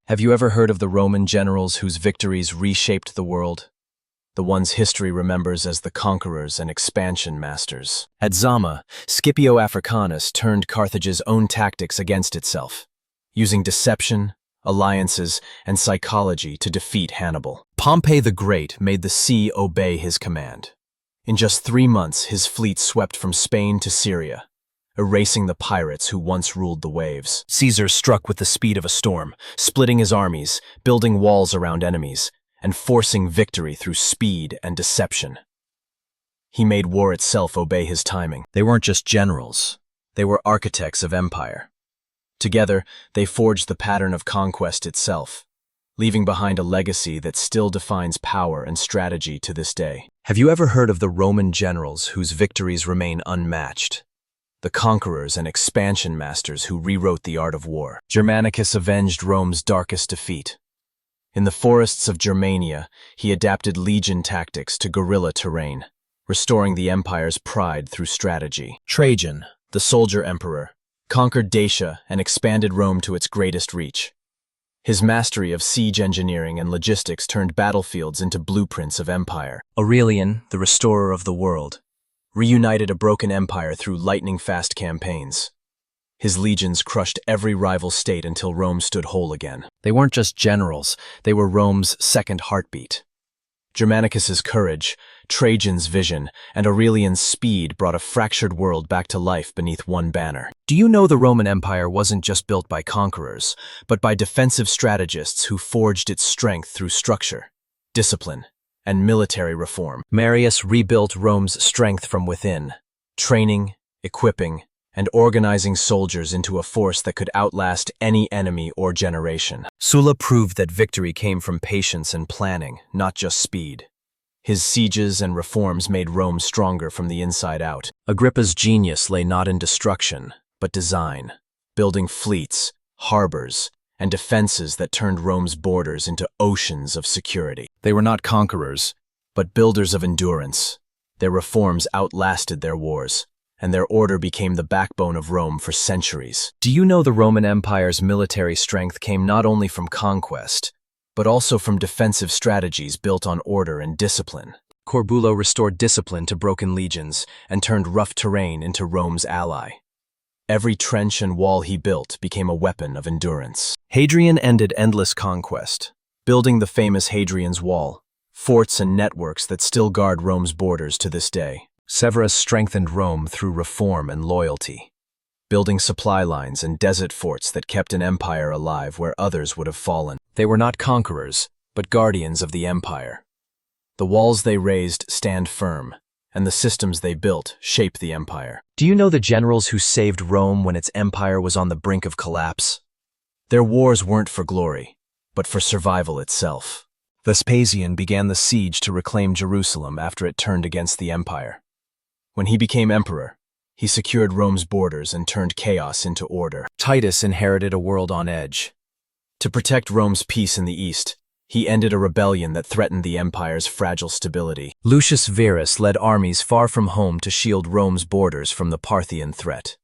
Have you ever heard of the Roman generals whose victories reshaped the world? The ones history remembers as the conquerors and expansion masters. At Zama, Scipio Africanus turned Carthage's own tactics against itself, using deception, alliances, and psychology to defeat Hannibal. Pompey the Great made the sea obey his command. In just 3 months, his fleet swept from Spain to Syria, erasing the pirates who once ruled the waves. Caesar struck with the speed of a storm, splitting his armies, building walls around enemies, and forcing victory through speed and deception. He made war itself obey his timing. They weren't just generals, they were architects of empire. Together, they forged the pattern of conquest itself, leaving behind a legacy that still defines power and strategy to this day. Have you ever heard of the Roman generals whose victories remain unmatched? The conquerors and expansion masters who rewrote the art of war. Germanicus avenged Rome's darkest defeat. In the forests of Germania, he adapted legion tactics to guerrilla terrain, restoring the empire's pride through strategy. Trajan, the soldier emperor, conquered Dacia and expanded Rome to its greatest reach. His mastery of siege engineering and logistics turned battlefields into blueprints of empire. Aurelian, the restorer of the world, reunited a broken empire through lightning-fast campaigns. His legions crushed every rival state until Rome stood whole again. They weren't just generals, they were Rome's second heartbeat. Germanicus's courage, Trajan's vision, and Aurelian's speed brought a fractured world back to life beneath one banner. Do you know the Roman Empire wasn't just built by conquerors, but by defensive strategists who forged its strength through structure, discipline, and military reform? Marius rebuilt Rome's strength from within, training, equipping, and organizing soldiers into a force that could outlast any enemy or generation. Sulla proved that victory came from patience and planning, not just speed. His sieges and reforms made Rome stronger from the inside out. Agrippa's genius lay not in destruction, but design, building fleets, harbors, and defenses that turned Rome's borders into oceans of security. They were not conquerors, but builders of endurance. Their reforms outlasted their wars, and their order became the backbone of Rome for centuries. Do you know the Roman Empire's military strength came not only from conquest, but also from defensive strategies built on order and discipline? Corbulo restored discipline to broken legions and turned rough terrain into Rome's ally. Every trench and wall he built became a weapon of endurance. Hadrian ended endless conquest, building the famous Hadrian's Wall, forts and networks that still guard Rome's borders to this day. Severus strengthened Rome through reform and loyalty, building supply lines and desert forts that kept an empire alive where others would have fallen. They were not conquerors, but guardians of the empire. The walls they raised stand firm, and the systems they built shape the empire. Do you know the generals who saved Rome when its empire was on the brink of collapse? Their wars weren't for glory, but for survival itself. Vespasian began the siege to reclaim Jerusalem after it turned against the empire. When he became emperor, he secured Rome's borders and turned chaos into order. Titus inherited a world on edge. To protect Rome's peace in the east, he ended a rebellion that threatened the empire's fragile stability. Lucius Verus led armies far from home to shield Rome's borders from the Parthian threat.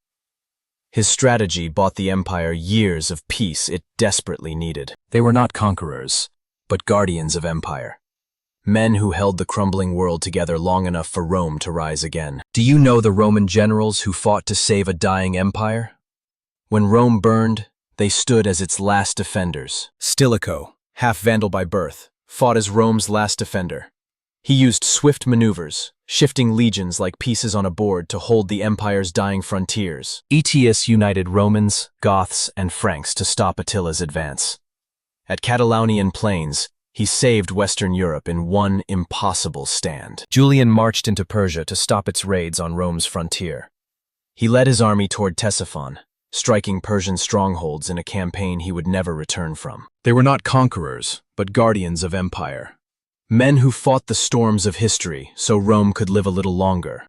His strategy bought the empire years of peace it desperately needed. They were not conquerors, but guardians of empire. Men who held the crumbling world together long enough for Rome to rise again. Do you know the Roman generals who fought to save a dying empire? When Rome burned, they stood as its last defenders. Stilicho, half Vandal by birth, fought as Rome's last defender. He used swift maneuvers, shifting legions like pieces on a board to hold the empire's dying frontiers. Aetius united Romans, Goths, and Franks to stop Attila's advance. At Catalaunian plains, he saved Western Europe in one impossible stand. Julian marched into Persia to stop its raids on Rome's frontier. He led his army toward Ctesiphon, striking Persian strongholds in a campaign he would never return from. They were not conquerors, but guardians of empire. Men who fought the storms of history so Rome could live a little longer.